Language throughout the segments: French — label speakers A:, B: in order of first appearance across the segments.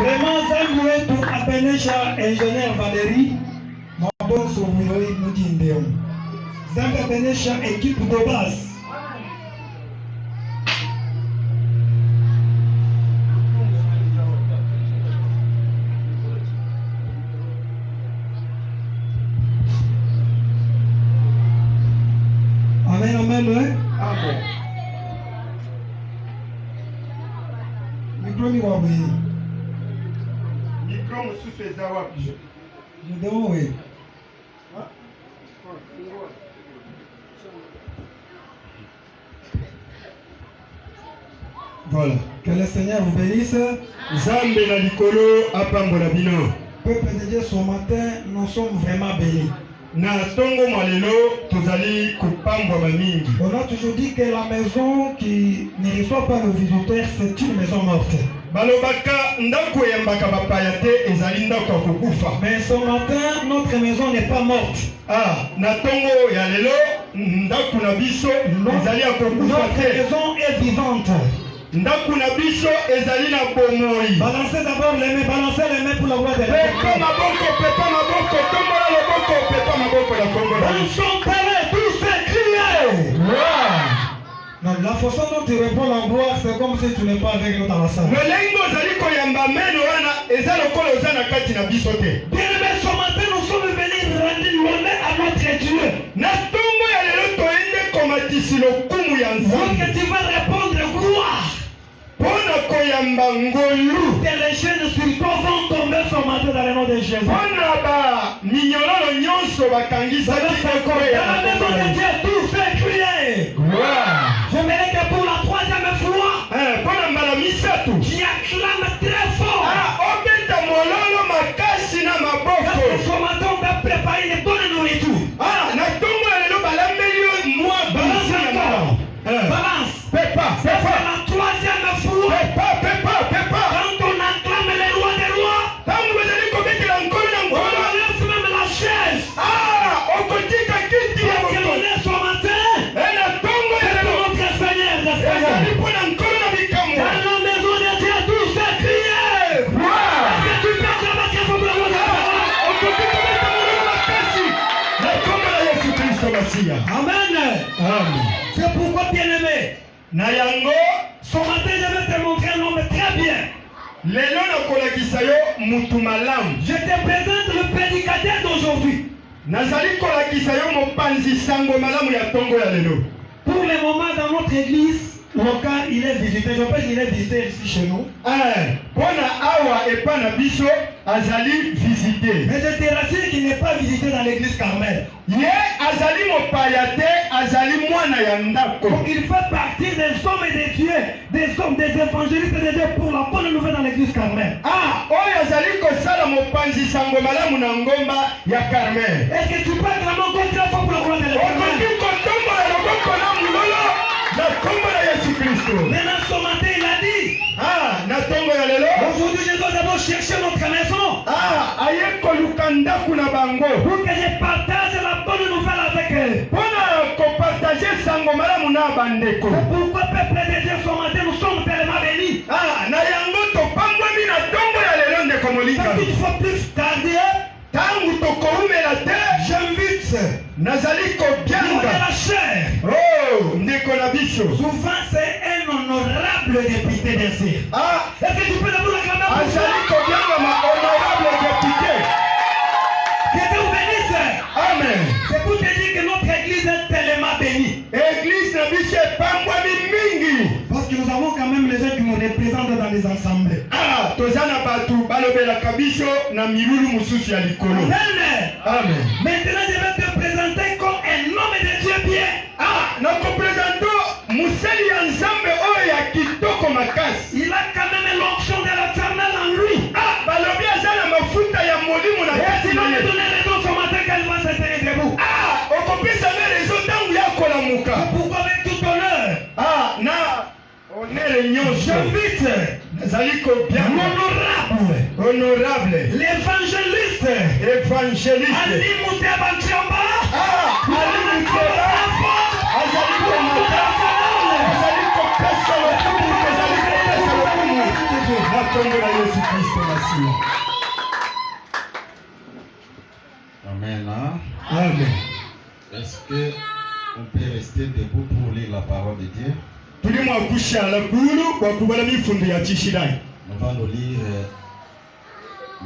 A: Vraiment, Zambi wetu apenesha ingénieur Valérie Mabonso Miloi Mujindeo. Zambi apenesha équipe de base. Amen, amen, ouais.
B: Amen.
A: Micro mi wawe.
B: Micro mususu eza wapi?
A: Je demande oui. Voilà. Que le Seigneur vous bénisse.
B: Zambe na likolo apambola bino.
A: Peuple de Dieu, ce matin, nous sommes vraiment bénis.
B: Na tongo malelo tozali kopambwa bamingi.
A: On a toujours dit que la maison qui ne reçoit pas le visiteur, c'est une maison morte.
B: Balobaka ndako yambaka bapaya te ezali ndako kokufa.
A: Mais ce matin, notre maison n'est pas morte.
B: Ah, na tongo ya lelo ndako na biso ezali kokufa
A: Notre
B: te.
A: maison est vivante.
B: Ndako na biso ezali na bomoi.
A: Balancez d'abord les mains pour la gloire de Dieu.
B: Pepa maboko, tombola loboko, pepa maboko la tombola.
A: Dans son palais, tous ces criés. Non, la façon dont tu réponds en gloire, c'est comme si tu n'es pas avec nous dans la salle.
B: Melengo zali koyamba meno wana eza lokolo eza na kati na biso te.
A: Bien-aimés, ce matin, nous sommes venus rendre l'honneur à notre Dieu.
B: Na tongo ya lelo toende komatisi lokumu ya
A: Donc
B: Nzambe.
A: tu vas répondre gloire.
B: Pona koyamba ngolu.
A: Les chaînes sur toi vont tomber ce matin dans le nom de Jésus.
B: Pona ba minyololo nyonso bakangisaki ekolo
A: Dans
B: ya
A: la maison de Dieu, tout fait crier.
B: Gloire.
A: J'aimerais que pour la troisième fois,
B: Pona mbala misatu.
A: tu acclames très fort.
B: Obeta mololo makasi na
A: Parce
B: maboko.
A: que ce matin, on va préparer une bonne nourriture.
B: Na tongo ya lelo balambeli mwa
A: Balance
B: bisi ya
A: encore.
B: mala.
A: Balance.
B: Pepa.
A: C'est la troisième fois.
B: Pepa.
A: Quand on acclame les rois des rois,
B: Tangu bezali kobetela nkolo na
A: on
B: nkolo.
A: laisse même la chaise.
B: Okotika kiti ya
A: Parce que
B: moto.
A: on est ce matin.
B: Na tongo ya
A: C'est
B: lelo.
A: pour notre Seigneur, Seigneur.
B: Ezali mpona nkolo na bikamwa.
A: Dans la maison de Dieu, tout fait crier. Est-ce que tu peux acclamer très fort pour la gloire de Dieu?
B: Okoki kobeta mololo makasi. Na kombo na Yesu Kristo Masiya.
A: Amen.
B: Amen.
A: C'est pourquoi, bien-aimé,
B: Na yango
A: ce matin, je vais te montrer un homme très bien.
B: lelo nakolakisa yo mutu malamu.
A: Je te présente le prédicateur d'aujourd'hui.
B: Nazali kolakisa yo mopanzi sango malamu ya tongo ya lelo.
A: Pour le moment, dans notre église locale, il est visité. Je pense qu'il est visité ici chez nous.
B: Pona awa epa na biso azali visité.
A: Mais je te rassure qu'il n'est pas visité dans l'église Carmel.
B: Ye azali mopaya te, azali mwana ya ndako.
A: Donc il fait partie des hommes et des dieux, des hommes, des évangélistes et des dieux pour la bonne nouvelle dans l'église Carmel.
B: Oyo azali kosala mopanzi sango malamu na ngomba ya Carmel.
A: Est-ce que tu peux acclamer encore très fort pour la gloire de Dieu?
B: Okoki kotombola loboko na mulolo na kombo na Yesu Kristo.
A: Maintenant ce matin il a dit,
B: Na tongo ya lelo.
A: aujourd'hui je dois d'abord chercher notre maison
B: Aye koluka ndaku na bango.
A: pour que je partage la bonne nouvelle avec eux.
B: Pona kopartage sango malamu na bandeko.
A: C'est pourquoi peuple de Dieu ce matin nous sommes tellement bénis.
B: Na yango topambwami na tongo ya lelo ndeko molinga.
A: Quand il faut plus tarder,
B: Tangu tokoumela te,
A: j'invite
B: nazali
A: de
B: kobianga.
A: la chair.
B: Ndeko na biso.
A: Souvent c'est un honorable député d'ici. Est-ce que tu peux d'abord l'acclamer pour ça?
B: Azali kobianga ma honorable député.
A: Que Dieu vous bénisse.
B: Amen.
A: C'est pour te dire que notre église est tellement bénie.
B: Église na biso epambwami mingi.
A: Parce que nous avons quand même les gens qui nous représentent dans les assemblées.
B: Toza na batu balobelaka biso na milulu mususu ya likolo. Amen.
A: Maintenant je vais te présenter comme un homme de Dieu bien.
B: Nakopresento musali ya Nzambe oyo ya kitoko makasi.
A: Il a quand même l'onction de l'Éternel en lui.
B: Balobi aza na mafuta ya molimo na
A: Et
B: kati
A: sinon
B: na
A: me
B: ye.
A: donner raison ce matin qu'elle va se tenir debout.
B: Okopesa na rezo ntango ya kolamuka.
A: Pourquoi avec tout honneur?
B: Na onere nyonso.
A: J'invite
B: Nazali kobianga. Honorable.
A: l'évangéliste
B: Évangéliste.
A: Ali Mouteba Ntiamba.
B: Ali Mouteba. Azali komata. Azali kopesa lokumu. Azali kopesa lokumu. Na kombo na Yesu
A: Kristo Masiya.
C: Amen.
A: Amen.
C: Est-ce qu'on peut rester debout pour lire la parole de Dieu?
B: Tulimo akushala kulu kwa kubala mifundu ya chishidai.
C: Nous allons lire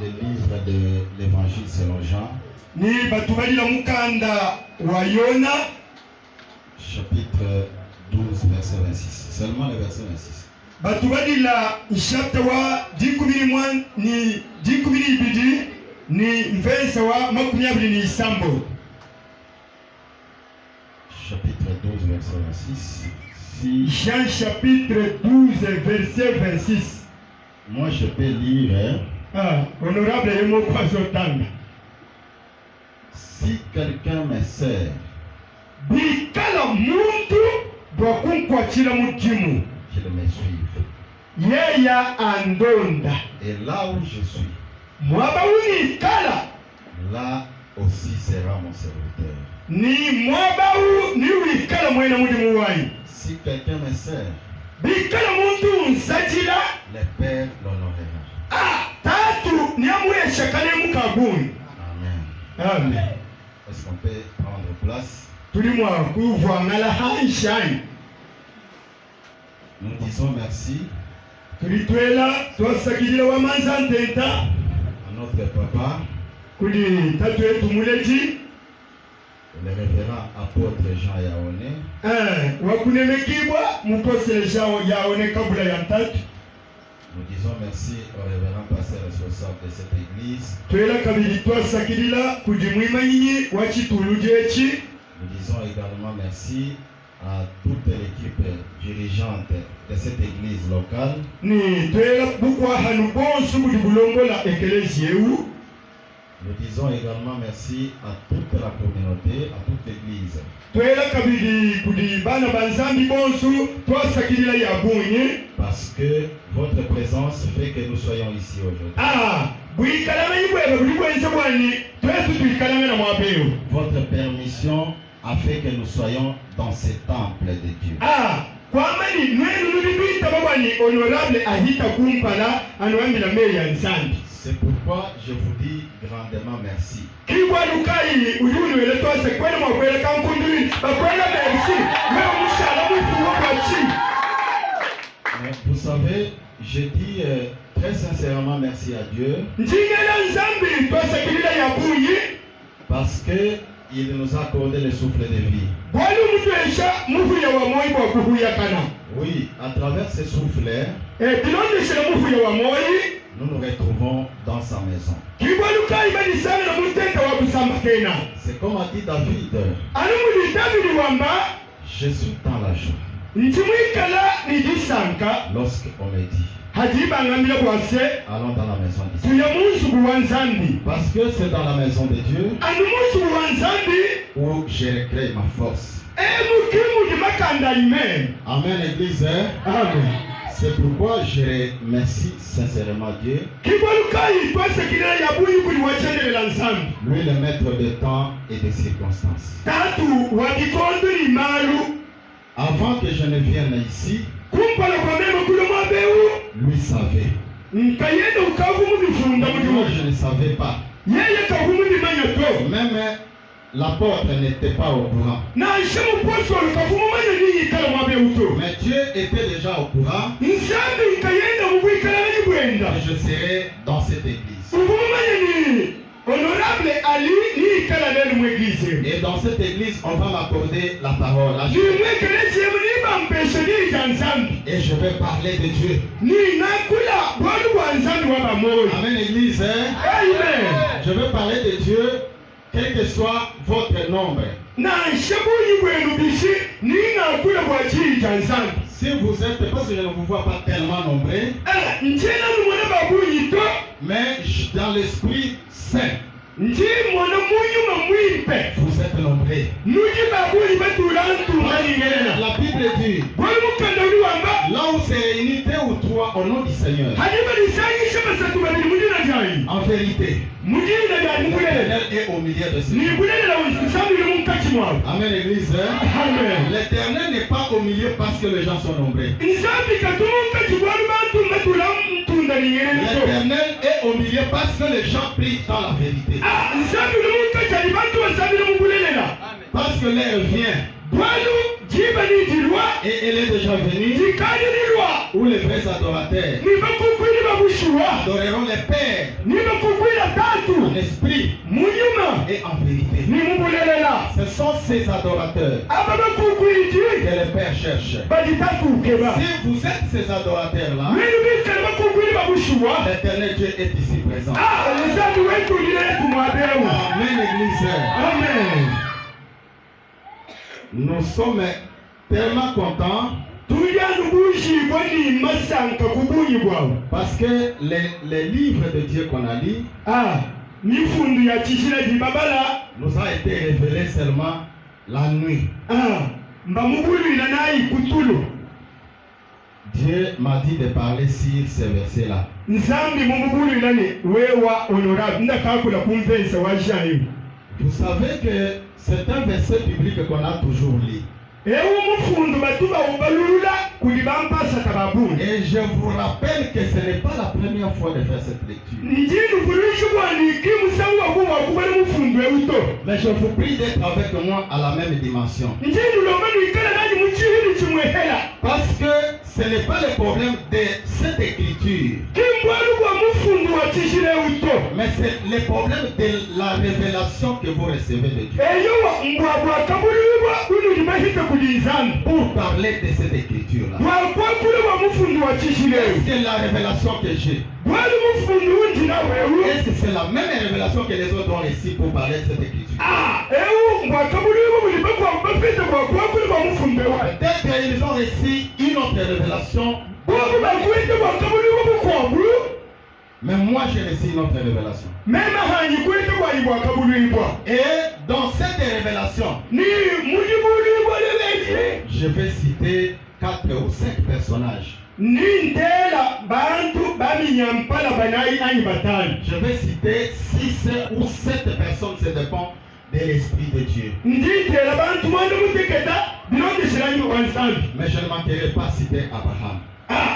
C: le livre de l'Évangile selon Jean.
B: Ni batubalila mukanda wa Yona
C: Chapitre 12, verset 26. Seulement le verset 26.
B: batubalila chapter wa ni dikubiri ibidi ni mfensa wa makumyabiri ni isambo.
C: Chapitre 12, verset 26. Si
B: Jean chapitre 12 verset 26.
C: moi je peux lire,
B: Honorable Yemo Kwazotanga.
C: si quelqu'un me sert,
B: Bikala muntu bwakunkwatira mujimu.
C: qu'il me suive.
B: Yeya andonda.
C: Et là où je suis,
B: Mwaba unikala.
C: là aussi sera mon serviteur.
B: Ni mwaba ni wikala mwena mujimu wai.
C: Si quelqu'un me sert,
B: Bikala muntu nsajila.
C: le Père l'honorera.
B: Tatu ni amwesha kane mukaguni.
C: Amen.
B: Amen.
C: Est-ce qu'on peut prendre place?
B: Tulimwa kuvwangala haishani.
C: Nous disons merci
B: Tulitwela twasakirira wamanza ntenta.
C: à notre papa,
B: Kuli tatu yetu muleti.
C: le révérend apôtre Jean Yaone.
B: Wakunemekibwa mukosesha yaone kabula ya ntatu.
C: Nous disons merci au révérend pasteur responsable de cette église.
B: Twela kabiri twasakirira kujimwima nyinyi wachitulu jechi.
C: Nous disons également merci à toute l'équipe dirigeante de cette église locale.
B: Ni twela bukwa hanu bonsu budi bulongola ekelezi yewu.
C: Nous disons également merci à toute la communauté, à toute l'église.
B: Twela kabiri kudi bana banzambi bonsu twasakirira yabunye.
C: Parce que votre présence fait que nous soyons ici aujourd'hui.
B: Bwikalama yibwebe buli bwenze bwani twetu tuikalame na mwabeo.
C: Votre permission a fait que nous soyons dans ce temple de Dieu.
B: Kwamani nwenu nulibita babwani honorable ahita kumpala anwambila meya nzambi.
C: C'est pourquoi je vous dis grandement merci.
B: Kibwa lukai uyuni wele twase kwene mwakwele kankunduli bakwele merci wewe mushala mwifu wakachi.
C: Vous savez, je dis très sincèrement merci à Dieu.
B: Njingela nzambi twasakirira yabuyi.
C: Parce que il nous a accordé le souffle de vie.
B: Bwali mutwesha mufuya wa moyi bwa kuhuya kana.
C: Oui, à travers ce souffle,
B: Bilondeshele mufuya wa moyi.
C: nous nous retrouvons dans sa maison.
B: Kibwa lukai badisame na mutenta wa kusamba kena.
C: C'est comme a dit David,
B: Anumuli David wamba.
C: je suis dans la joie.
B: Ntimwikala nidisanka.
C: Lorsqu'on me dit,
B: Hajiba ngambila bwase.
C: allons dans la maison d'Israël.
B: Tuya munsu buwanzambi.
C: Parce que c'est dans la maison de Dieu
B: Anu munsu buwanzambi.
C: où je recrée ma force.
B: Mukimu di makanda ime.
C: Amen, Église.
B: Amen.
C: C'est pourquoi je remercie sincèrement Dieu,
B: Kibwalukai twasekirira yabuyi kuli wachendelela nzambi.
C: lui le maître de temps et des circonstances.
B: Tatu wakikondo ni malu.
C: Avant que je ne vienne ici,
B: Kumpala kwa memo kule mwabeu.
C: lui savait.
B: Nkayenda ukavumu bifunda
C: Moi,
B: mudimu.
C: je ne savais pas.
B: Yeye kavumu di manyato.
C: Même l'apôtre n'était pas au courant.
B: Na ishemu posol kavumu manya ninyi kala mwabeu to.
C: Mais Dieu était déjà au courant
B: Nzambi nkayenda mubwikala nibwenda.
C: que je serais dans cette église.
B: Uvumu manya ni honorable Ali ni kala nenu mwegize.
C: Et dans cette église, on va m'accorder la parole.
B: Ni mwekelezi yemu ni bampeshe ni janzambi.
C: Et je vais parler de Dieu.
B: Ni nakula bwadu bwa nzambi waba moyo.
C: Amen, église.
B: Amen.
C: Je veux parler de Dieu, quel que soit votre nombre.
B: Na nshabuyi bwenu bishi ni nakula bwa chi janzambi.
C: Si vous êtes, parce que je ne vous vois pas tellement nombreux,
B: Njena numwana babuyi to.
C: mais dans l'Esprit Saint,
B: Nji mwana munyuma mwimpe.
C: vous êtes nombreux.
B: Nuji babuyi betulantunga ningena.
C: La Bible dit,
B: Bwali mukanda uli wamba.
C: là où c'est réunis deux ou trois au nom du Seigneur,
B: Hadiba nisanyi shema satu babili mujina jayi.
C: en vérité,
B: Mujina
C: L'Éternel est au milieu de ces gens. Amen, l'église.
B: Amen.
C: L'Éternel n'est pas au milieu parce que les gens sont nombreux. L'Éternel est au milieu parce que les gens prient dans la vérité. Parce que l'heure vient. Et elle est déjà venue où les vrais adorateurs adoreront les pères en esprit et en vérité. Ce sont ces adorateurs que les pères cherchent. Si vous êtes ces adorateurs-là, l'Éternel Dieu est ici présent. Amen, l'église.
B: Amen.
C: Nous sommes tellement contents parce que les livres de Dieu qu'on a lus nous a été révélés seulement la nuit. Dieu m'a dit de parler sur ces versets-là. Vous savez que c'est un verset biblique qu'on a toujours lu. Et je vous rappelle que ce n'est pas la première fois de faire cette lecture. Mais je vous prie d'être avec moi à la même dimension. Parce que ce n'est pas le problème de cette écriture. Mais c'est le problème de la révélation que vous recevez de Dieu. Pour parler de cette écriture-là. Est-ce que la révélation que j'ai? Est-ce que c'est la même révélation que les autres ont ici pour parler de cette écriture? Peut-être qu'ils ont reçu une autre révélation. Mais moi j'ai reçu une autre révélation. Et dans cette révélation, je vais citer 4 ou 5 personnages. Je vais citer 6 ou 7 personnes, ça dépend de l'Esprit de Dieu. Mais je ne manquerai pas citer Abraham.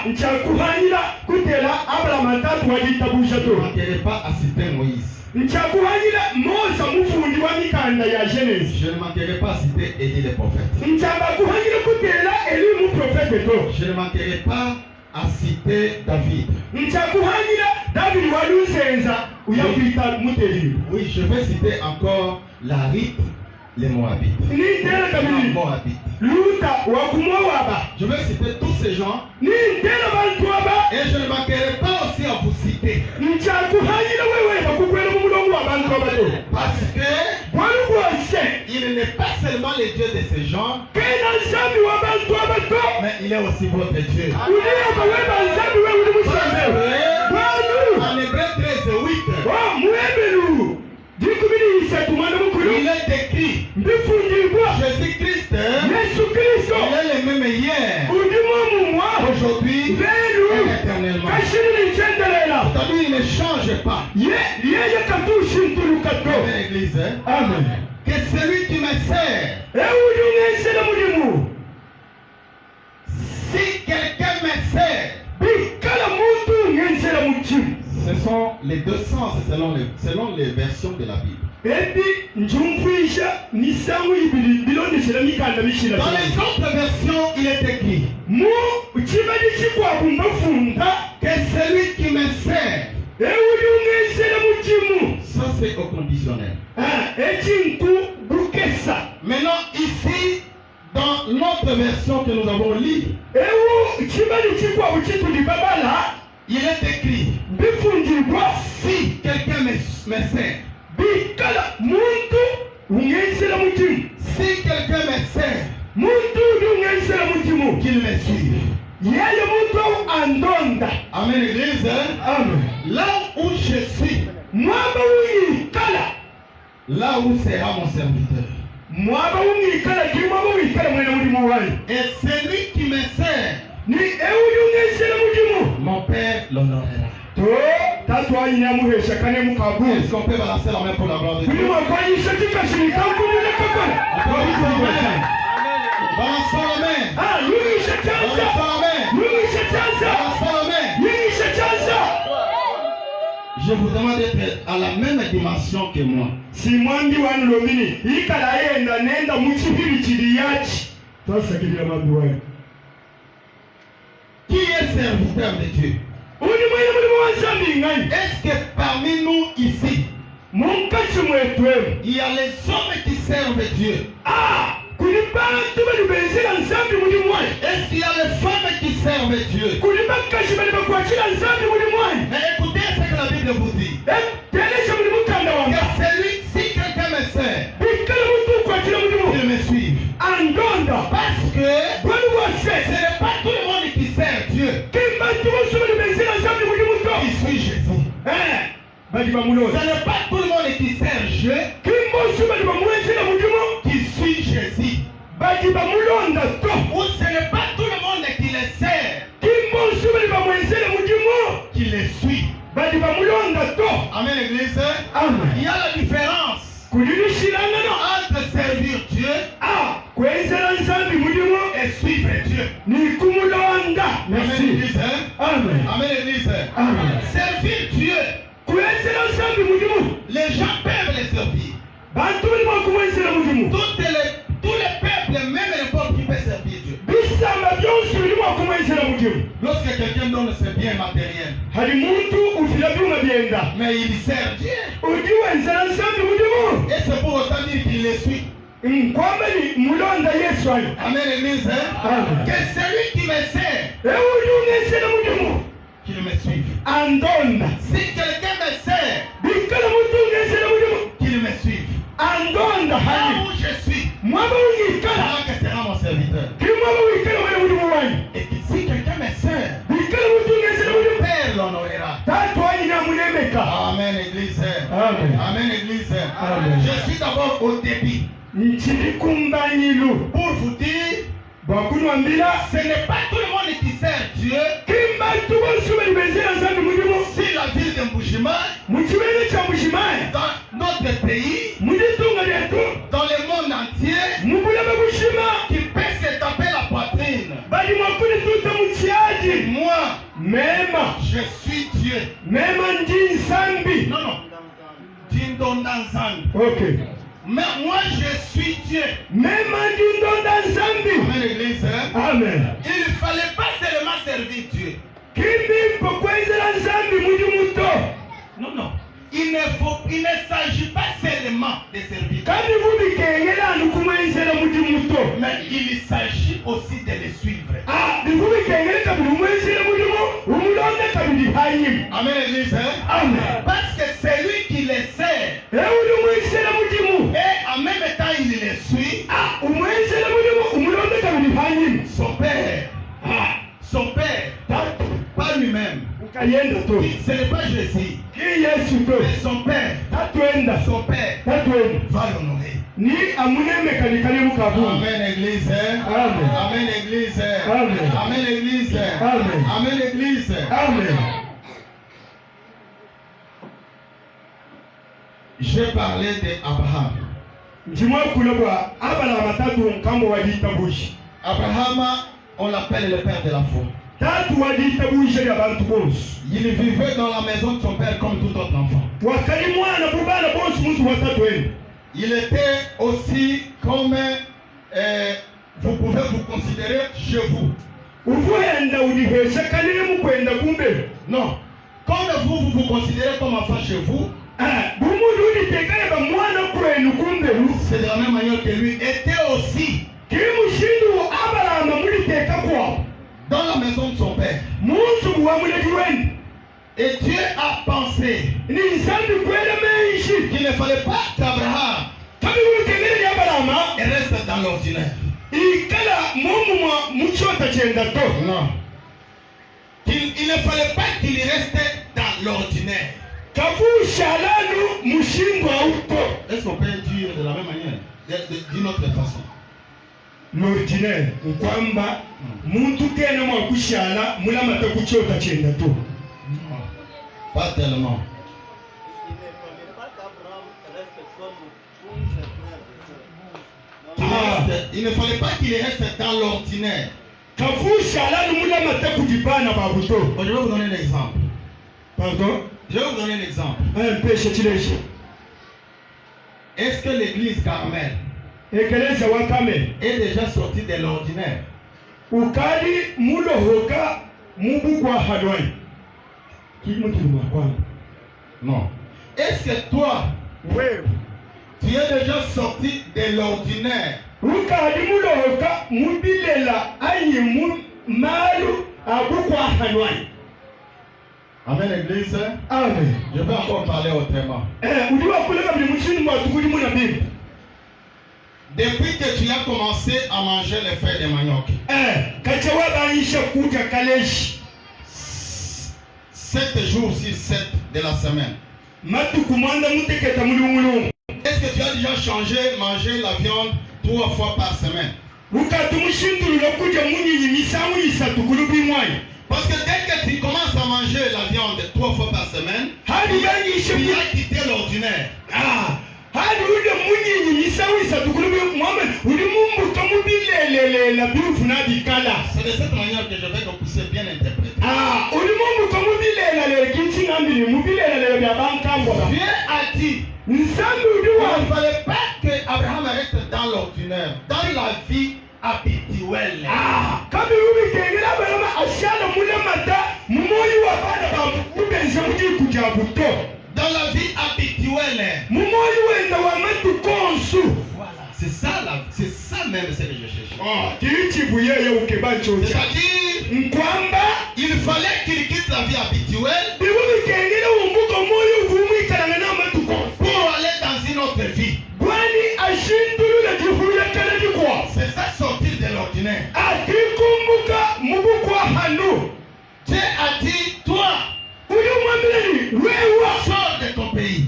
C: Je ne manquerai pas à citer Moïse. Je ne manquerai pas à citer Élie le prophète. Je ne manquerai pas à citer David. Oui, je vais citer encore la Rite, les Moabites. Je vais citer tous ces gens. Et je ne manquerai pas aussi à vous citer. Parce que il n'est pas seulement le Dieu de ces gens, mais il est aussi votre Dieu. En Hébreu 13:8, il est écrit, Jésus-Christ, il est le même hier, aujourd'hui et éternellement. C'est-à-dire il ne change pas. Amen, l'église.
B: Amen.
C: Que celui qui me sert, si quelqu'un me sert, ce sont les deux sens selon les versions de la Bible. Dans les autres versions, il est écrit que celui qui me sert, ça c'est au conditionnel. Maintenant ici, dans notre version que nous avons lue, il est écrit, si quelqu'un me sert, si quelqu'un me sert, qu'il me suive. Amen, l'église.
B: Amen.
C: Là où je suis, là où sera mon serviteur. Et celui qui me sert, mon Père l'honorera.
B: tatu anyine amuhesha kane mukabu.
C: Est-ce qu'on peut balancer la main pour la gloire de Dieu?
B: Kuri mwakwanyiша kikashirika kumune kakora.
C: Balançons la main.
B: Ah, yumisha chanza.
C: Balançons la main.
B: Yumisha chanza.
C: Balançons la main.
B: Yumisha chanza.
C: Je vous demande d'être à la même dimension que moi.
B: Simwandi wanu lomini ikala yenda nenda muchipiri chiri yachi. Twasakirira bantu wayo.
C: Qui est serviteur de Dieu? Est-ce que parmi nous ici, il y a les hommes qui servent Dieu? Est-ce qu'il y a les femmes qui servent Dieu? Mais écoutez ce que la Bible vous dit. Que celui, si quelqu'un me sert, qu'il me suive. Parce que ce n'est pas tout le monde qui sert Dieu. Qui suit Jésus. Ce n'est pas tout le monde qui sert Dieu. Qui suit Jésus. Ou ce n'est pas tout le monde qui les sert. Qui les suit. Amen, l'église. Il y a la différence entre servir Dieu et suivre Dieu. Amen, l'église. Amen, l'église. Servir Dieu. Les gens peuvent les servir. Tous les peuples, même les pauvres, qui peuvent servir Dieu. Lorsque quelqu'un donne ses biens matériels, mais il sert Dieu. Et c'est pour autant dire qu'il les suit. Amen, l'église. Que celui qui me sert, qu'il me suive. Si quelqu'un me sert, qu'il me suive. Là où je suis, que sera mon serviteur. Et que si quelqu'un me sert, le Père l'honorera. Amen, l'église. Amen, l'église. Je suis d'abord au débit. Pour vous dire, ce n'est pas tout le monde qui sert Dieu. Si la ville de Mbujimayi, dans notre pays, dans le monde entier, qui peut se taper la poitrine, moi, je suis Dieu. Non, non. Dindondanzan.
B: Ok.
C: Mais moi je suis Dieu.
B: Amen,
C: l'église.
B: Amen.
C: Il ne fallait pas seulement servir Dieu. Non, non. Il ne s'agit pas seulement de servir Dieu. Mais il s'agit aussi de le suivre. Amen, l'église. Parce que c'est lui qui les sert. Et en même temps il les suit. Son père, pas lui-même. Ce n'est pas Jésus. Mais son père va l'honorer. Amen, l'église. Amen, l'église. Amen, l'église. Amen, l'église. J'ai parlé d'Abraham. Abraham, on l'appelle le père de la foi. Il vivait dans la maison de son père comme tout autre enfant. Il était aussi comme vous pouvez vous considérer chez vous. Non. Comme vous vous considérez comme enfant chez vous, c'est de la même manière que lui était aussi dans la maison de son père. Et Dieu a pensé qu'il ne fallait pas qu'Abraham reste dans l'ordinaire. Non. Il ne fallait pas qu'il reste dans l'ordinaire. Est-ce qu'on peut dire de la même manière, d'une autre façon?
B: L'ordinaire, muntu kene mwakushala mulamata kuchota chenda tu.
C: Pas tellement.
D: Il ne fallait pas qu'Abraham reste comme tous ses frères et sœurs.
C: Il ne fallait pas qu'il reste dans l'ordinaire.
B: kavusha ala numula mateku dibana babuto.
C: Bon, je vais vous donner un exemple.
B: Pardon?
C: Je vais vous donner un exemple.
B: Un péché tilèche.
C: Est-ce que l'église Carmel
B: Ekeleza wakame.
C: est déjà sortie de l'ordinaire?
B: Ukali mulo hoka mubugwa hadwani. Kimutu mwakwani.
C: Non. Est-ce que toi,
B: Wewe.
C: tu es déjà sorti de l'ordinaire?
B: Ukali mulo hoka mubilela ayi malu abugwa hadwani.
C: Amen, l'église.
B: Amen.
C: Je vais encore parler autrement.
B: Uliwa kulega bimuchini mwatukuli muna bibi.
C: Depuis que tu as commencé à manger les feuilles de manioc,
B: Kachawa baisha kuja kaleshi.
C: 7 jours sur 7 de la semaine.
B: Matuku mwanda muteketa mulungulu.
C: Est-ce que tu as déjà changé, mangé la viande 3 fois par semaine?
B: Ukatumushindulula kuja munyinyi misangu isatu kulubi mwai.
C: Parce que dès que tu commences à manger la viande 3 fois par semaine, tu as quitté l'ordinaire.
B: Hadi ule munyinyi misangu isatu kulubi mwame. Uli mumbu kamubile la biufu na bikala.
C: C'est de cette manière que je vais que vous puissiez bien interpréter.
B: Uli mumbu kamubile la kinchi ngambili. Mubile la biabankambo.
C: Dieu a dit,
B: Nsambi
C: il
B: udiwa.
C: ne fallait pas que Abraham reste dans l'ordinaire, dans la vie habituelle.
B: Kabi ubi kengela balama ashana mule mata. Mumoyi wa bana ba mubenze mudi kujabuto.
C: Dans la vie habituelle.
B: Mumoyi wenda wa matu konsu.
C: Voilà, c'est ça même ce que je cherche.
B: C'est-à-dire,
C: C'est-à-dire, il fallait qu'il quitte la vie habituelle pour aller dans une autre vie. C'est ça sortir de l'ordinaire. Dieu a dit, toi, sors de ton pays.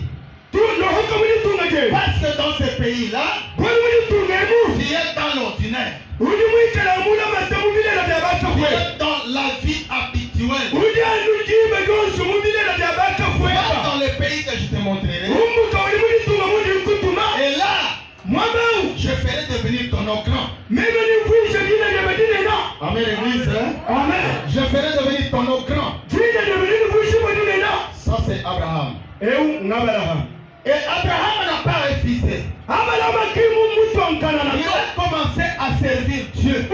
C: Parce que dans ce pays-là, tu es dans l'ordinaire. Tu es dans la vie habituelle. Va dans le pays que je te montrerai. Et là, je ferai devenir ton nom grand. Amen, l'église.
B: Amen.
C: Je ferai devenir ton nom grand. Ça, c'est Abraham. Et Abraham n'a pas refusé. Il a commencé à servir Dieu. Et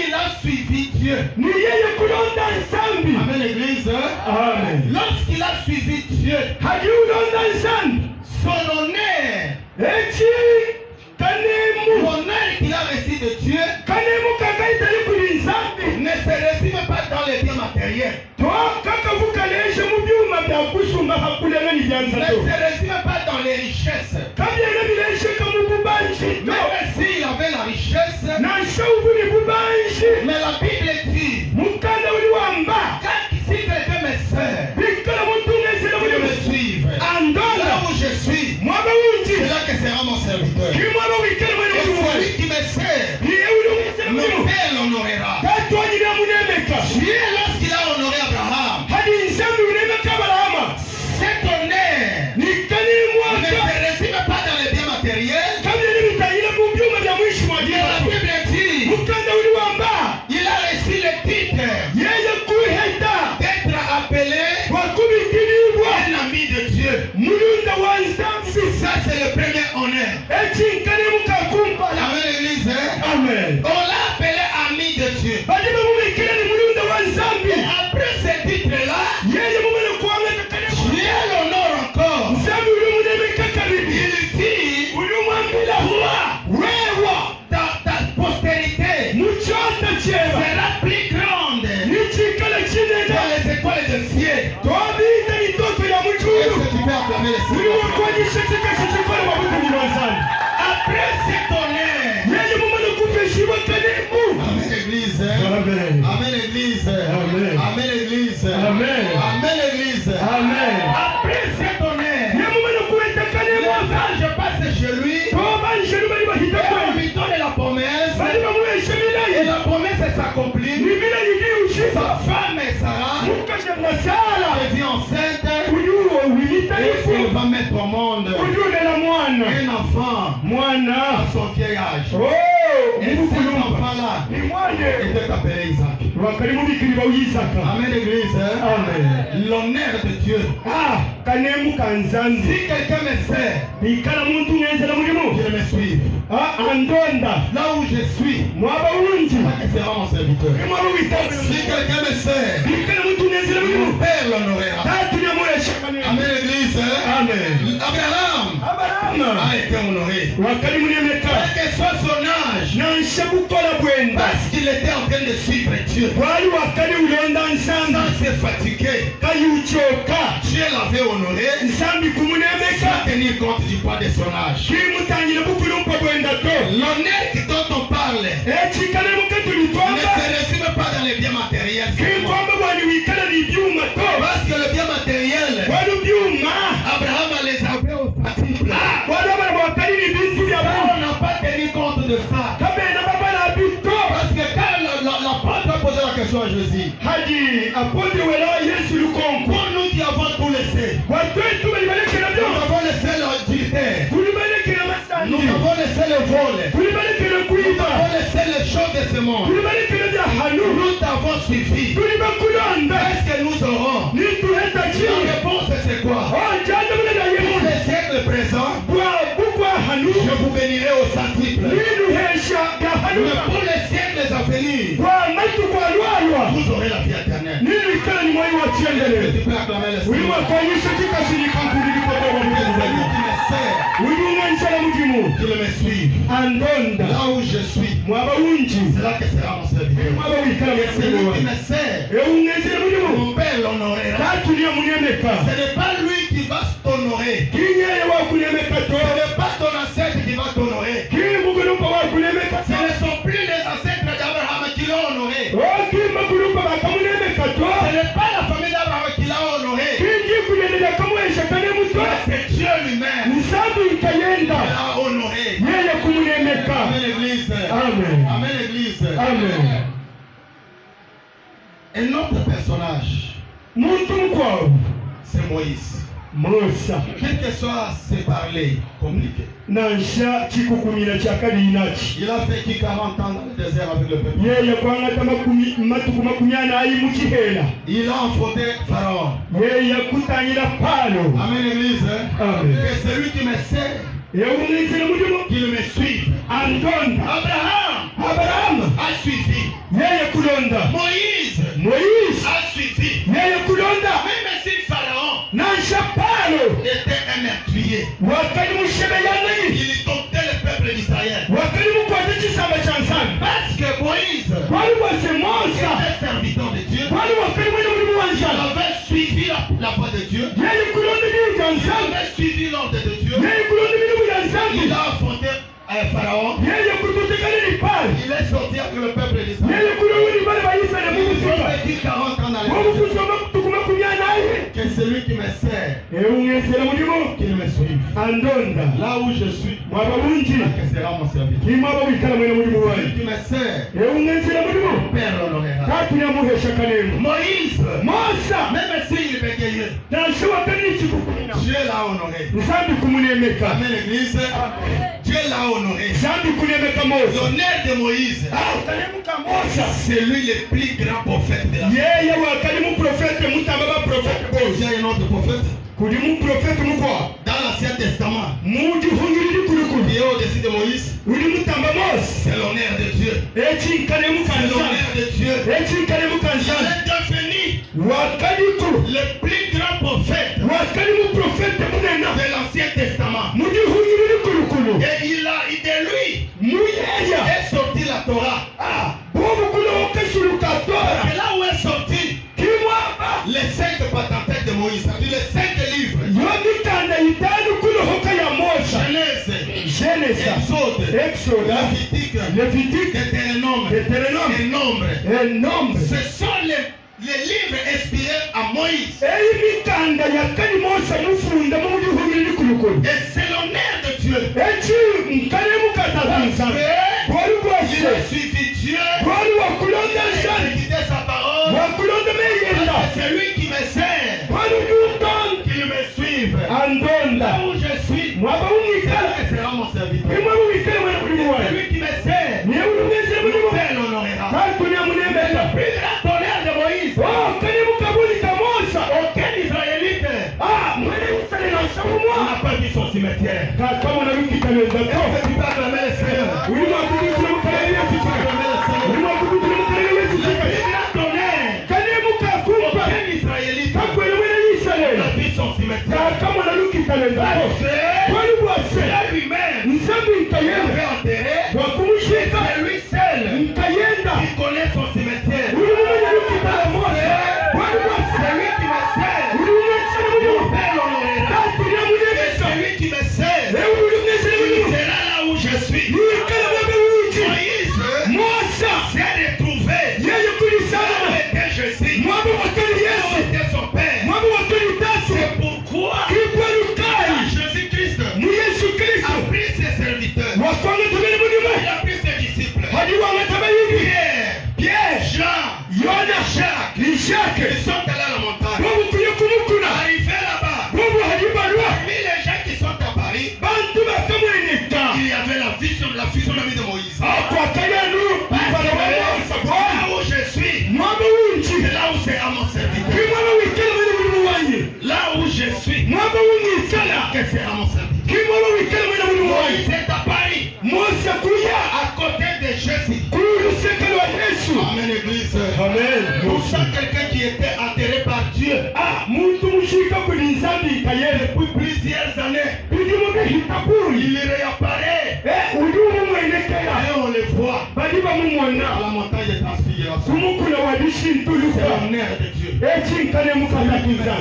C: il a suivi Dieu. Amen, l'église.
B: Amen.
C: Lorsqu'il a suivi Dieu, son honneur, l'honneur qu'il a reçu de Dieu, ne se résume pas dans les biens matériels. Ne se résume pas dans les richesses. Même s'il avait la richesse, mais la Bible dit, si quelqu'un me sert, il me suive. Là où je suis, c'est là que sera mon serviteur. Et celui qui me sert, mon Père l'honorera. Dieu, lorsqu'il a honoré Abraham, cet honneur ne se résume pas dans les biens matériels. Mais la Bible dit, il a reçu le titre d'être appelé un ami de Dieu. Ça, c'est le premier honneur. Amen, l'église.
B: Amen.
C: On l'a appelé ami de Dieu. Et après ce titre-là, Dieu l'honore encore. Il dit, ta postérité sera plus grande dans les écoles de ciel. Est-ce que tu peux acclamer le Seigneur? Après cet honneur, Amen l'église.
B: Amen.
C: Amen l'église.
B: Amen.
C: Amen l'église.
B: Amen.
C: Amen l'église.
B: Amen.
C: Après cet honneur, les anges passent chez lui. Et on lui donne la promesse. Et la promesse s'accomplit. Sa femme Sarah enceinte,
B: ujue
C: et
B: uhitanifu
C: elle va mettre au monde
B: ujulela mwana
C: un enfant à
B: mwana
C: son vieil âge.
B: Oh,
C: Et cet
B: mukulumba
C: enfant-là
B: ni mwane
C: était appelé Isaac.
B: wakali mubikiri bawuyisaka
C: Amen, l'église.
B: amen
C: L'honneur de Dieu.
B: kanemu kanzanzi
C: Si quelqu'un me sert,
B: bikala muntu ngenzela mulimu
C: qu'il me suive.
B: andonda
C: Là où je suis,
B: mwaba wunji
C: il sera mon serviteur.
B: mwaba witabira
C: Si quelqu'un me sert,
B: bikala muntu ngenzela mulimu
C: mon Père l'honorera.
B: tatu nyamuresha kanemu
C: Amen, l'église.
B: amen
C: Abraham
B: abarama
C: a été honoré.
B: wakali munemeka
C: Quel que soit son âge,
B: nanshe gukola bwenda
C: parce qu'il était en train de suivre Dieu,
B: bwali wakali ulonda nsambi
C: sans se fatiguer,
B: kayuchoka
C: Dieu l'avait honoré
B: nsambi kumunemeka
C: sans tenir compte du poids de son âge.
B: kimutangile bukulumpa bwenda to
C: L'honneur dont on parle
B: ekikalemu
C: ne
B: ketulitwamba
C: se résume pas dans les biens matériels seulement.
B: kinkwamba bwani wikala ni byuma to
C: Parce que le bien matériel,
B: bwali byuma
C: Abraham les avait au patible.
B: bwali abana bwakali ni bintu bya
C: On
B: bwana
C: n'a pas tenu compte de ça.
B: kabenda babala bito
C: Parce que quand l'apôtre a posé la question à Jésus,
B: haji apondi wela yesu lukonko
C: pour nous qui avons tout laissé,
B: watwetu balibalekela
C: nous
B: byo
C: avons laissé l'adultère,
B: tulibalekela
C: nous
B: masandi
C: avons laissé le vol,
B: tulibalekela
C: nous
B: kuiba
C: avons laissé les choses de ce monde.
B: tulibalekela bya hanu
C: Nous t'avons suivi.
B: tulibakulonda
C: Qu'est-ce que nous aurons?
B: nituheta
C: La
B: ki
C: réponse c'est quoi?
B: janda bulela
C: Pour
B: yesu
C: le siècle présent,
B: bwa bukwa hanu
C: je vous bénirai au centuple.
B: ninuhesha bya hanu
C: Mais pour les siècles à venir,
B: bwa maitu kwa lwalwa
C: vous aurez la vie éternelle.
B: nini ikala ni mwai wa
C: Et
B: tiendele
C: tu peux acclamer le
B: uliwa
C: Seigneur.
B: kuonyesha kikasirika nkulilipotoka
C: Que celui
B: mukuzanya
C: qui me sert,
B: uliunganishala mujimu
C: qu'il me suive.
B: andonda
C: Là où je suis,
B: mwaba wunji
C: c'est là que sera mon serviteur.
B: mwaba wikala
C: Et celui
B: mukuzanya
C: qui me sert,
B: eunganisile mujimu
C: mon Père l'honorera.
B: tatulia munemeka
C: Ce n'est pas lui qui va t'honorer.
B: kinyeye wakunemeka to
C: Ce n'est pas ton ancêtre qui va t'honorer.
B: kimugulumpa wakunemeka
C: Ce
B: to
C: ne sont plus les ancêtres d'Abraham qui l'ont honoré.
B: okimagulumpa bakamunemeka to
C: Ce n'est pas la famille d'Abraham qui l'a honoré.
B: kinjikuyenela kamuhesha kanemuto
C: Mais c'est Dieu lui-même
B: nsambi
C: qui
B: ikayenda
C: l'a honoré.
B: yeye kumunemeka
C: Amen l'église.
B: amen
C: Amen l'église.
B: amen
C: Un autre personnage,
B: muntu mukwavu
C: c'est Moïse.
B: musa
C: Quel que soit ses parler compliqué.
B: nansha chikukumira chakaliinaki
C: Il a vécu 40 ans dans le désert avec le peuple.
B: yeye kwangata matuku makumi anayi mukihela
C: Il a affronté Pharaon.
B: yeye kutanyira palo
C: Amen l'église.
B: Amen.
C: Que celui qui me sert,
B: eungisile mulimu
C: qu'il me suive.
B: andonda
C: Abraham
B: aburahamu
C: a suivi.
B: yeye kulonda
C: Moïse
B: moyisi
C: a suivi.
B: yeye kulonda
C: Même si Pharaon
B: nansha palo
C: était un meurtrier,
B: wakali mushebe yanayi
C: il domptait le peuple d'Israël.
B: wakali mukwata chisamba cha nsami
C: Parce que Moïse
B: kwali wase mosa
C: était serviteur de Dieu.
B: kwali wakali mwene mulimu
C: Il
B: wanshala
C: avait suivi la voie de Dieu.
B: yeye kulonda binu bya
C: Il
B: nsami
C: avait suivi l'ordre de Dieu.
B: yeye kulonda binu bya nsami
C: Il a affronté Pharaon.
B: yeye kututekanini pale
C: Il est sorti avec le peuple d'Israël.
B: yeye kulowuni bale bayisraeli
C: Ils ont
B: mukusuka
C: vécu 40 ans dans le désert.
B: omukusoma tukuma kunyanaye
C: Que celui qui me sert,
B: eungesela mulimu
C: qu'il me suive.
B: andonda
C: Là où je suis,
B: mwaba bungi
C: là que sera mon serviteur.
B: kimwaba wikala mwene mulimu
C: Celui
B: wayi
C: qui me sert,
B: eungesela mulimu
C: mon Père l'honorera.
B: tatuyamuhesha kanemu
C: Moïse,
B: mosa
C: même s'il bégayait,
B: nashiwakani chikukumina
C: Dieu l'a honoré.
B: nsambi kumunemeka
C: Amen l'église. Dieu l'a honoré.
B: nsambi kunemeka mosa
C: L'honneur de Moïse,
B: kanemuka mosa
C: c'est lui le plus grand prophète de la
B: yeye wakali muprofete mutamba baprofete
C: Il y
B: bose
C: a un autre prophète
B: kuli muprofete mukwa
C: dans l'Ancien Testament
B: mugihungiriri kulikuli
C: qui est au-dessus de Moïse.
B: uli mutamba mose
C: C'est l'honneur de Dieu.
B: ekinkanemuka
C: C'est
B: nsami
C: l'honneur de Dieu.
B: ekinkanemuka
C: Il
B: nsami
C: est devenu
B: wakaliku
C: le plus grand prophète
B: wakali muprofete munena
C: de l'Ancien Testament.
B: mugihungiriri kulikulu
C: Et de lui
B: muyeya
C: est sorti la Torah.
B: bobukulowokesulukatola
C: Et là où est sorti
B: kimwaba
C: les 5 patentaires de Moïse, c'est-à-dire les 5 livres.
B: yomikanda itanu kulohoka ya mosa
C: Genèse,
B: genesa
C: Exode,
B: exoda
C: Lévitique,
B: levitique
C: Deutéronome
B: deuteronome
C: et Nombre.
B: enombre
C: Ce sont les livres inspirés à Moïse.
B: eyi mikanda yakali mosa mufunda mugihungiriri kulikulu
C: Et c'est l'honneur de Dieu.
B: eki nkanemukatatansa bwali
C: Il
B: bwase
C: a suivi Dieu.
B: bwali
C: Il
B: wakulonda
C: a
B: nsani
C: exécuté sa parole.
B: wakulonda meyenda
C: C'est lui qui me sert.
B: bwali
C: andonda
B: Là où je suis,
C: mwaba umwikala
B: il sera mon serviteur.
C: imwe umwikala mwana mulimu wayi
B: Celui qui me sert,
C: niye ulumeze mulimu
B: mon Père l'honorera.
C: katunya munemeta
B: Le plus grand tonnerre de Moïse,
C: oh kani mukabuli kamosa
B: aucun Israélite
C: mwene usale na
B: n'a
C: shamumwa
B: pas vu son cimetière.
C: kaka mwana lukikalenda
B: Est-ce
C: to
B: que tu peux acclamer le Seigneur?
C: ulimo kudukira mukaleli yesikika ulimo kudukira mukaleli
B: Le
C: yesikika
B: plus grand tonnerre,
C: kani mukakumpa
B: aucun Israélite
C: kakwele mwene
B: n'a
C: yisraeli
B: vu son cimetière.
C: kaka mwana lukikalenda to
B: C'est
C: kwali bwase
B: lui-même
C: nsambi
B: qui
C: nkayenda
B: avait enterré.
C: wakumushika
B: C'est lui seul
C: nkayenda
B: qui connaît son cimetière.
C: ulimo mwenye lukikala mosa kwali bwase
B: C'est lui qui me sert.
C: ulimo mwesele
B: Mon
C: mulimu
B: Père l'honorera.
C: katunya
B: Et
C: munemesa
B: celui qui me sert,
C: ewe ulimo mwesele
B: il
C: mulimu
B: sera là où je suis.
C: nikala mwebe wuti
B: Moïse
C: mosa
B: s'est retrouvé
C: yeye
B: là
C: kulisana
B: où je suis.
C: mwaba wakali
B: Où
C: yesu
B: était son Père.
C: mwaba wakali tasi
B: C'est pourquoi
C: kikwelukai
B: Jésus-Christ
C: mu yesu
B: a
C: kristo
B: pris ses serviteurs.
C: wakwanga tubili mulimu
B: Il a pris ses disciples.
C: hadi wangataba yingi
B: Pierre,
C: pierre
B: Jean,
C: yona
B: Jacques.
C: ishake
B: Ils sont allés à la montagne.
C: bobu kuye kumukuna
B: Arrivés là-bas,
C: bobu hadibalwa
B: parmi les gens qui sont à Paris,
C: bantu bakamweneka
B: il y avait la fusion de de Moïse.
C: akwakayanu mpala wa mosa
B: Là
C: bwana
B: où je suis,
C: mwaba wunji
B: c'est là où c'est à mon serviteur.
C: kimwaba wikala mwene mulimu wanye
B: Là où je suis,
C: mwaba wumwikala
B: que c'est à mon serviteur.
C: kimwaba wikala mwene mulimu wanye
B: Moïse est à Paris,
C: mose kuya
B: à côté de Jésus.
C: kulusekelo wa yesu
B: Amen, Église.
C: amen
B: Pour ça, quelqu'un qui était enterré par Dieu
C: muntu mushika kuli nsambi kayele
B: depuis plusieurs années,
C: bidimu bihitapuli
B: il réapparaît
C: ulimu mwenekela
B: et on le voit
C: bali
B: à
C: bamumwona
B: la montagne de transfiguration.
C: kumukula wa
B: C'est
C: bishintuluka
B: l'honneur de Dieu
C: ekinkane mukatakiza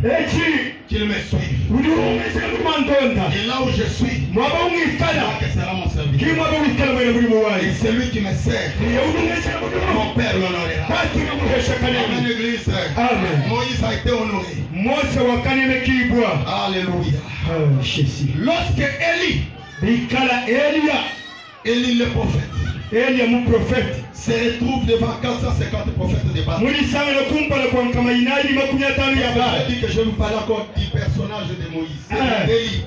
C: eki
B: qu'il me suive.
C: uliumeze lumandonda
B: Et là où je suis,
C: mwaba umwikala
B: là que sera mon serviteur.
C: kimwaba wikala mwene mulimu
B: Et
C: wayi
B: celui qui me sert,
C: niye ulumeze mulimu
B: mon Père l'honorera.
C: katika muhesha
B: Amen,
C: kanemi
B: Église.
C: amen
B: Moïse a été honoré.
C: mose wakaneme kibwa
B: Alléluia.
C: shesi
B: Lorsque
C: bikala eliya
B: Élie le prophète,
C: eliya muprofeti
B: se retrouve devant 450 prophètes de Baal.
C: mulisangana kumpala kwa nkamainaji 50 ya
B: Je
C: bali
B: dis que je vous parle encore du personnage de Moïse. C'est Élie.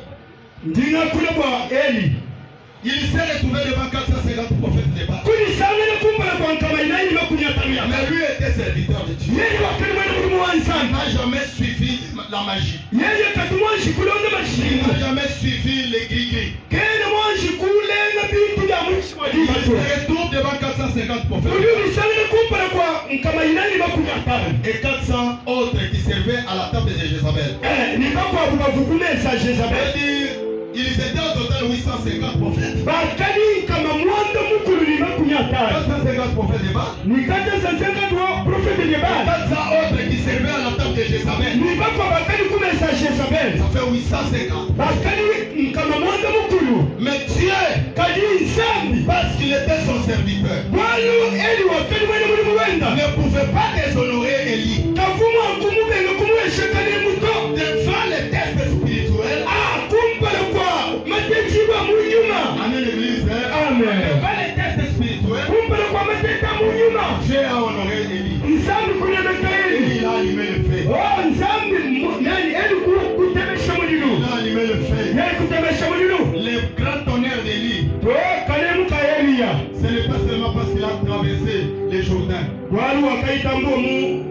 C: ndinakule bwa eli
B: Il s'est retrouvé devant 450 prophètes de Baal.
C: kulisangana kumpala kwa nkamainaji 50 ya
B: Mais
C: bali
B: lui était serviteur de Dieu.
C: yeye wakali mwene mulimu wa
B: Il
C: nsanga
B: n'a jamais suivi la magie.
C: yeye kati mwanshi kulonda
B: Il
C: mashingo
B: n'a jamais suivi les gris-gris.
C: kene mwanshi kulenga bintu bya mwishi wa
B: Il
C: dimato
B: se retrouve devant 450 prophètes.
C: uli ulisangana kumpala kwa nkamainaji 50
B: Et 400 autres qui servaient à la table de Jézabel.
C: nikakwa bubavukumesa Jezabel
B: C'est-à-dire, ils étaient au total 850 prophètes.
C: bakali kama mwanda mukulu ni 50
B: 450 prophètes de Baal.
C: nikata sasanga dwa profete de Baal
B: 400 autres qui servaient à la table de Jézabel.
C: nibakwa bakali kumesa Jezabel
B: Ça fait 850.
C: bakali kama mwanda mukulu
B: Mais Dieu,
C: kadi nsambi
B: parce qu'il était son serviteur,
C: bwalu eli wakali mwene mulimu wenda
B: ne pouvait pas déshonorer Élie.
C: kavuma kumubenga kumuweshekani muto
B: Devant les tests spirituels,
C: kumpala kwa matekiwa munyuma
B: amen l'église,
C: amen
B: devant les tests spirituels,
C: kumpala kwa mateka munyuma
B: Dieu a honoré Élie.
C: nsambi kunemeka
B: Et
C: eli
B: il a allumé le feu.
C: oh nsambi nani eli kutemesha mulilo
B: Il a allumé le feu.
C: yali kutemesha mulilo
B: Le grand tonnerre d'Élie,
C: to kalemuka eliya
B: ce n'est pas seulement parce qu'il a traversé les Jourdains.
C: wali wakaitambuo mu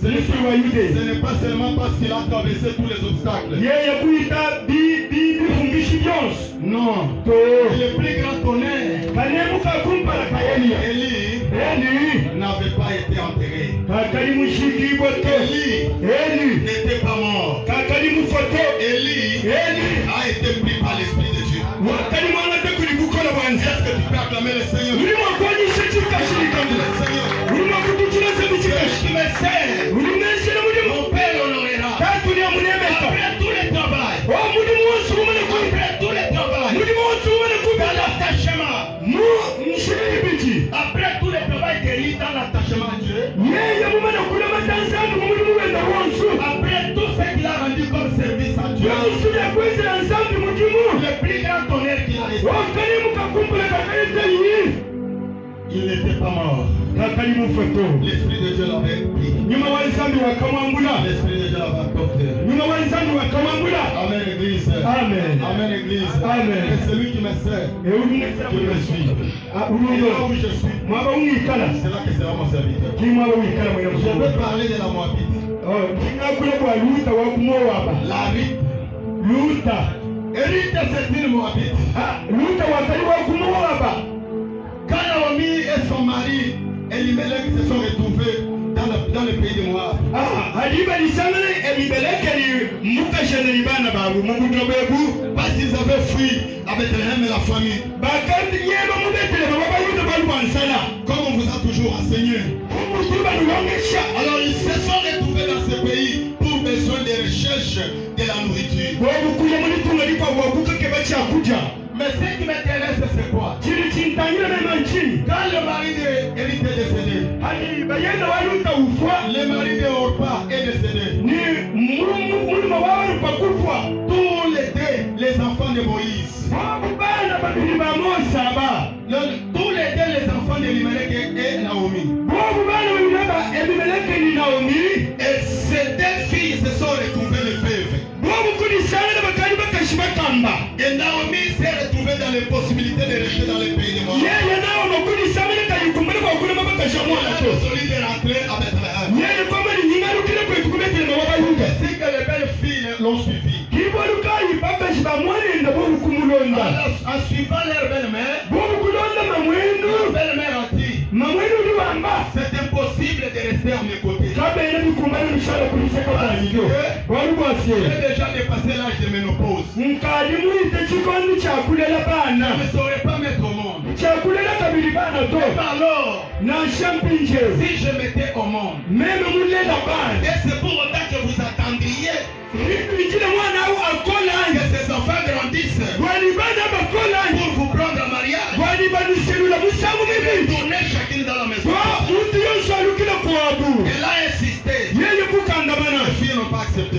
B: Ce n'est
C: misiri wa yude
B: pas seulement parce qu'il a traversé tous les obstacles.
C: yeye kuyita bifumbishi byonse
B: Non.
C: to
B: Le plus grand tonnerre,
C: kalemuka kumpala ka eliya
B: Élie,
C: eli
B: n'avait pas été enterré.
C: kakali mushikibwa to
B: Élie
C: eli
B: n'était pas mort.
C: kakali mufoto
B: Élie
C: eli
B: a été pris par l'Esprit de Dieu.
C: wakali mwangate kuli kukola bwanza
B: Est-ce que tu peux acclamer le Seigneur?
C: ulimo kwanyisha chikashirikambu
B: Le Seigneur.
C: ulimo kutuchilasa
B: Celui
C: michikashi
B: qui me sert,
C: ulimesera mulimo
B: mon Père l'honorera.
C: katulia munemeka
B: Après tout le travail,
C: o mulimu wose umene kuba
B: après tout le travail,
C: mulimu wose umene
B: dans
C: kuba
B: l'attachement,
C: mu nshiriri biki
B: après tout le travail d'Élie dans l'attachement à Dieu,
C: yeye mumene kulema tanzandu mu mulimu wenda wonsu
B: après tout ce qu'il a rendu comme service à Dieu,
C: yamusuli yakwezera nsambi mukimu
B: le plus grand tonnerre qu'il a reçu,
C: wakalimu kakumpula kakaeteyi
B: il n'était pas mort.
C: kakali mufoto
B: L'Esprit de Dieu l'avait pris.
C: nyuma wa nsambi wakamwambula
B: L'Esprit de Dieu l'avait apporté.
C: nyuma wa nsambi wakamwambula Église.
A: Amen.
C: Amen, Église.
A: Amen.
C: Et celui qui me sert, qui me suit. Et là où je suis, c'est là que sera mon serviteur. Je veux parler de la Moabite. La Rite. Rite, c'est une Moabite. Quand Naomi et son mari Elimelech se sont retrouvés dans le pays de Moab, parce qu'ils avaient fui à Bethléem et la famille. Comme on vous a toujours enseigné. Alors ils se sont retrouvés dans ce pays pour besoin de recherche de la nourriture. Mais ce qui m'intéresse, c'est quoi? Quand le mari d'Élie est décédé, le mari de Orpa est décédé, tous les deux, les enfants de Moïse, tous les deux, les enfants d'Elimelech et Naomi, et ces deux filles se sont retrouvées les veuves. Et Naomi s'est retrouvée dans les possibilités de rester dans le pays de Moab. Elle a résolu de rentrer à Bethléem. Ainsi que les belles filles l'ont suivi. En suivant leur belle-mère, leur belle-mère a dit, c'est impossible de rester à mes côtés. J'ai déjà dépassé l'âge de ménopause. Je ne saurais pas mettre au monde. Mais alors, si je mettais au monde, et c'est pour autant que vous attendriez que ces enfants grandissent pour vous prendre en mariage et tourner chacune dans la maison. Elle a insisté. Les filles n'ont pas accepté.